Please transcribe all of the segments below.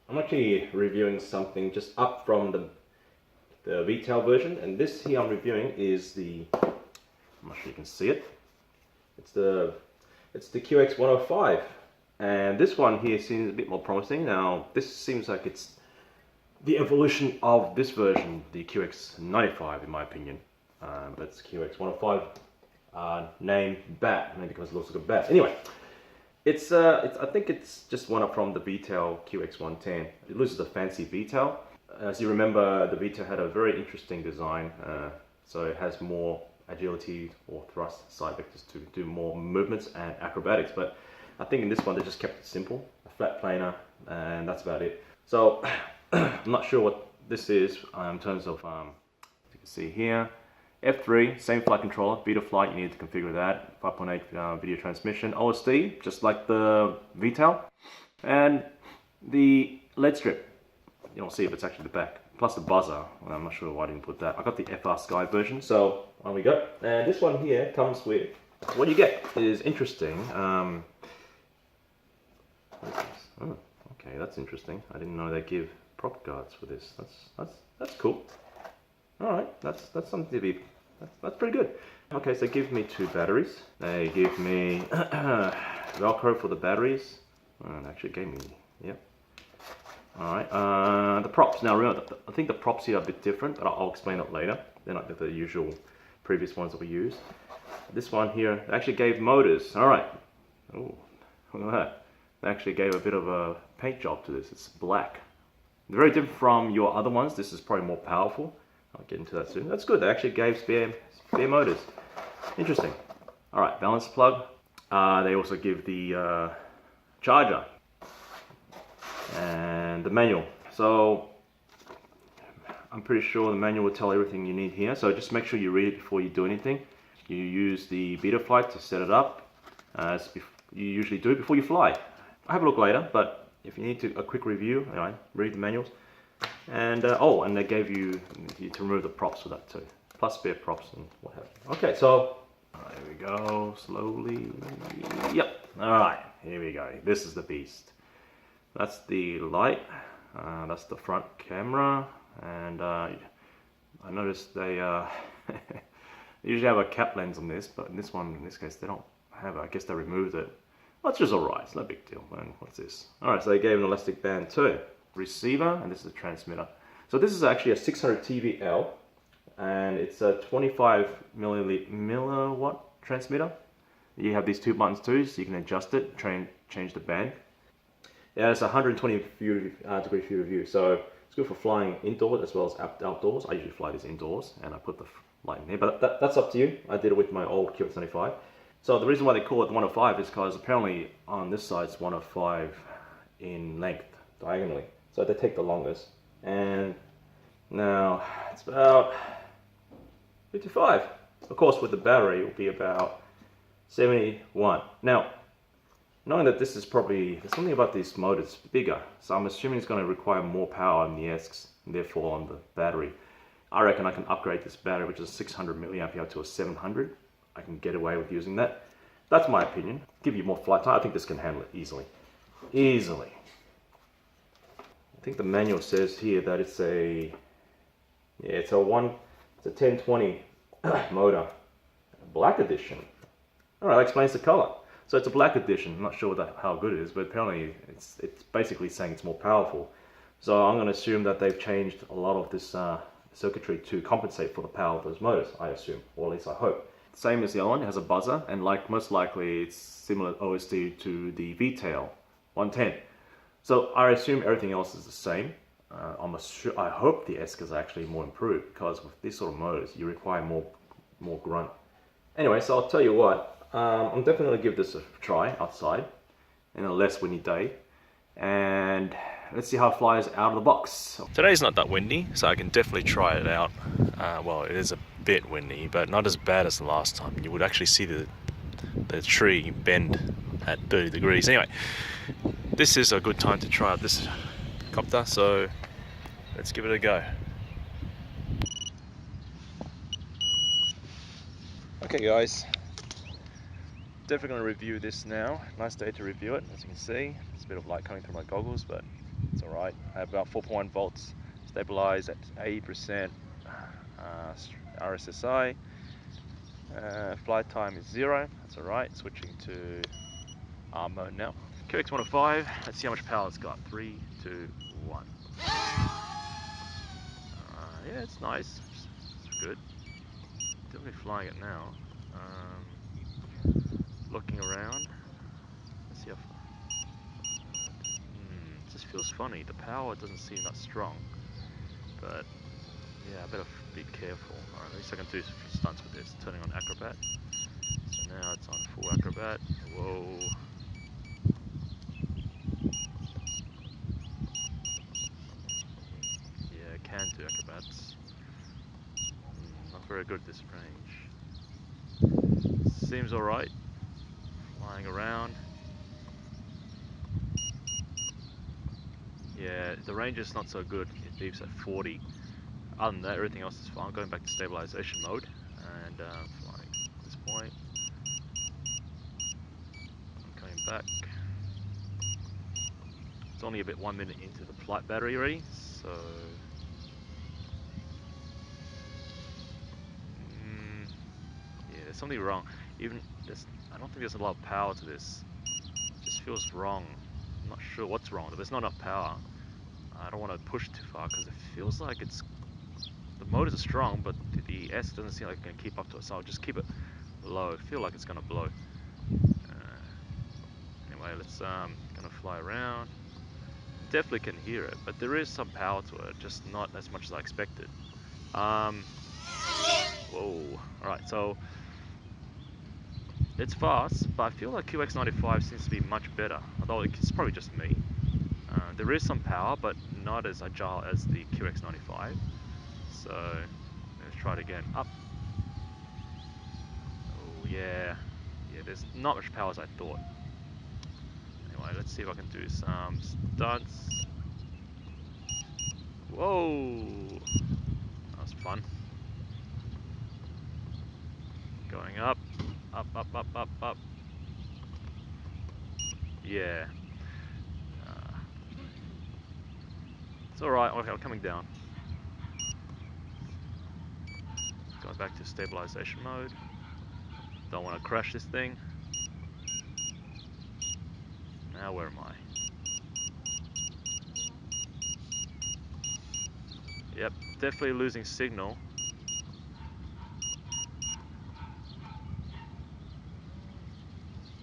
I'm actually reviewing something just up from the retail version, and this here I'm reviewing is the, I'm not sure you can see it, it's the QX105, and this one here seems a bit more promising. Now this seems like it's the evolution of this version, the QX95 in my opinion, but it's QX105 name bat, maybe because it looks like a bat. Anyway, I think it's just one up from the V-tail QX110. It loses the fancy V-tail. As you remember, the V-tail had a very interesting design, so it has more agility or thrust side vectors to do more movements and acrobatics. But I think in this one they just kept it simple, a flat planer, and that's about it. So I'm not sure what this is in terms of, you can see here, F3, same flight controller, Beta Flight, you need to configure that, 5.8 video transmission, OSD, just like the V-tail, and the LED strip, you'll see if it's actually the back, plus the buzzer. Well, I'm not sure why I didn't put that. I got the FR Sky version, so on we go. And this one here comes with, what you get is interesting. What is this? Oh, okay, that's interesting. I didn't know they give prop guards for this. That's cool. All right, that's something to be, that's pretty good. Okay, so they give me 2 batteries. They give me Velcro for the batteries. Oh, they actually gave me, yep. All right, the props. Now remember, I think the props here are a bit different, but I'll explain it later. They're not the usual previous ones that we use. This one here, they actually gave motors. All right. Oh, look at that. They actually gave a bit of a paint job to this. It's black. Very different from your other ones. This is probably more powerful. I'll get into that soon. That's good. They actually gave spare motors. Interesting. All right, balance plug. They also give the charger and the manual. So I'm pretty sure the manual will tell everything you need here. So just make sure you read it before you do anything. You use the Beta Flight to set it up, as you usually do before you fly. I'll have a look later, but if you need a quick review, read the manuals. And oh, and they gave you to remove the props for that too, plus spare props and what have you. Okay, so there we go, slowly. Yep. All right, here we go. This is the beast. That's the light. That's the front camera, and I noticed they usually have a cap lens on this, but in this one, in this case, they don't have it. I guess they removed it. Well, it's just all right. It's no big deal. Man, what's this? All right, so they gave an elastic band too. Receiver, and this is a transmitter. So this is actually a 600 TVL, and it's a 25 milliwatt transmitter. You have these 2 buttons too, so you can adjust it, change the band. Yeah, it's 120 degree field of view, so it's good for flying indoors as well as outdoors. I usually fly this indoors, and I put the light in here, but that's up to you. I did it with my old QX105. So the reason why they call it 105 is because apparently on this side it's 105 in length, diagonally. So they take the longest, and now it's about 55. Of course, with the battery, it will be about 71. Now, knowing that this is probably, there's something about these motors bigger, so I'm assuming it's going to require more power in the ESCs, and therefore on the battery. I reckon I can upgrade this battery, which is 600 milliamp hour, to a 700. I can get away with using that. That's my opinion. Give you more flight time. I think this can handle it easily. Easily. I think the manual says here that it's a, yeah, it's a 1020 motor, black edition. All right, that explains the color. So it's a black edition. I'm not sure how good it is, but apparently it's basically saying it's more powerful. So I'm going to assume that they've changed a lot of this circuitry to compensate for the power of those motors, I assume, or at least I hope. Same as the other one, it has a buzzer, and most likely it's similar OSD to the V-tail 110. So I assume everything else is the same. I hope the ESC is actually more improved, because with these sort of motors, you require more grunt. Anyway, so I'll tell you what, I'm definitely going to give this a try outside in a less windy day, and let's see how it flies out of the box. Today's not that windy, so I can definitely try it out. Well, it is a bit windy, but not as bad as the last time. You would actually see the tree bend at 30 degrees. Anyway, this is a good time to try out this copter, so let's give it a go. Okay guys, definitely going to review this now. Nice day to review it, as you can see. There's a bit of light coming through my goggles, but It's alright. About 4.1 volts. Stabilize at 80% RSSI. Flight time is 0. That's alright. Switching to arm mode now. QX105. Let's see how much power it's got. 3, 2, 1. Yeah, it's nice. It's good. Definitely flying it now. Looking around. Let's see how far. It just feels funny. The power doesn't seem that strong. But yeah, I better be careful. Alright, at least I can do some stunts with this. Turning on acrobat. So now it's on full acrobat. Whoa. Yeah, I can do acrobats. Not very good at this range. Seems alright. Flying around. Yeah, the range is not so good. It beeps at 40. Other than that, everything else is fine. Going back to stabilization mode and flying at this point. I'm coming back. It's only about 1 minute into the flight battery already, so yeah, there's something wrong. Even I don't think there's a lot of power to this. It just feels wrong. I'm not sure what's wrong. There's not enough power. I don't want to push too far because it feels like the motors are strong, but the S doesn't seem like it can keep up to it. So I'll just keep it low. I feel like it's gonna blow. Anyway, let's gonna fly around. Definitely can hear it, but there is some power to it, just not as much as I expected. Whoa. Alright, so it's fast, but I feel like QX95 seems to be much better, although it's probably just me. There is some power, but not as agile as the QX95. So let's try it again. Up. Oh yeah. Yeah, there's not much power as I thought. Anyway, let's see if I can do some stunts. Whoa! That was fun. Going up. Up, up, up, up, up. Yeah. It's alright. Okay, I'm coming down. Going back to stabilization mode. Don't want to crash this thing. Now where am I? Yep, definitely losing signal.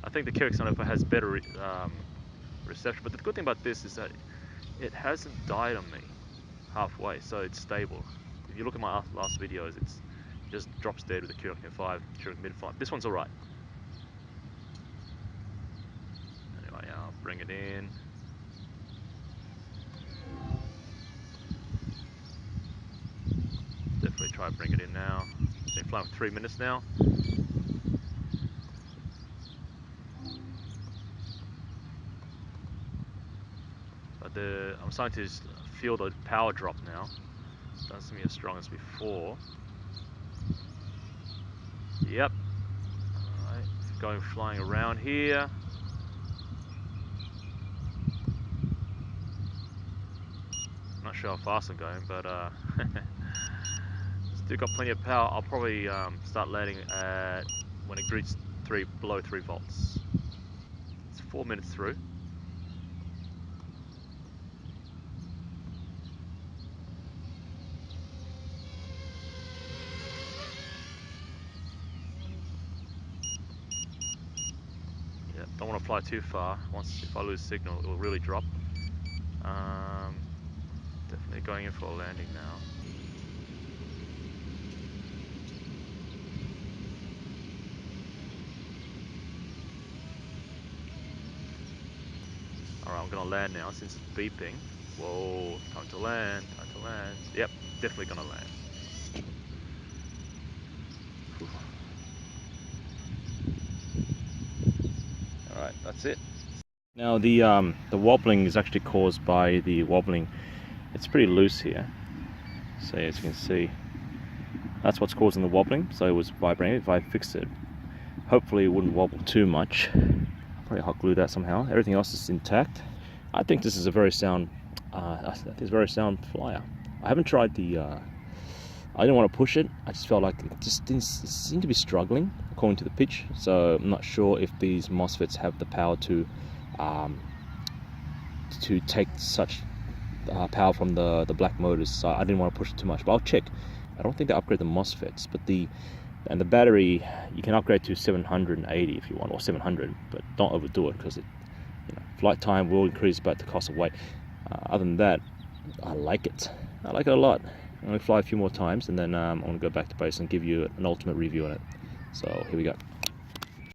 I think the QX105 has better reception, but the good thing about this is that it hasn't died on me halfway, so it's stable. If you look at my last videos, it just drops dead with the QX105 during mid-flight. This one's alright. Anyway, I'll bring it in. Definitely try to bring it in now. Been flying for 3 minutes now. But I'm starting to feel the power drop now. Doesn't seem as strong as before. Yep. Alright, going flying around here. Not sure how fast I'm going, but still got plenty of power. I'll probably start landing at when it reaches below 3 volts. It's 4 minutes through. Yeah, don't want to fly too far. If I lose signal, it will really drop. Definitely going in for a landing now. Alright, I'm gonna land now since it's beeping. Whoa, time to land, time to land. Yep, definitely gonna land. Alright, that's it. Now the wobbling is actually caused by the wobbling. It's pretty loose here. So as you can see, that's what's causing the wobbling. So it was vibrating. If I fixed it, hopefully it wouldn't wobble too much. Probably hot glue that somehow. Everything else is intact. I think this is a very sound I think it's a very sound flyer. I haven't tried the. I didn't want to push it. I just felt like it just didn't seem to be struggling according to the pitch. So I'm not sure if these MOSFETs have the power to take such power from the black motors. So I didn't want to push it too much. But I'll check. I don't think they upgrade the MOSFETs, but the battery you can upgrade to 780 if you want, or 700, but don't overdo it because flight time will increase, but the cost of weight. Other than that, I like it. I like it a lot. I'm going to fly a few more times, and then I'm going to go back to base and give you an ultimate review on it. So here we go.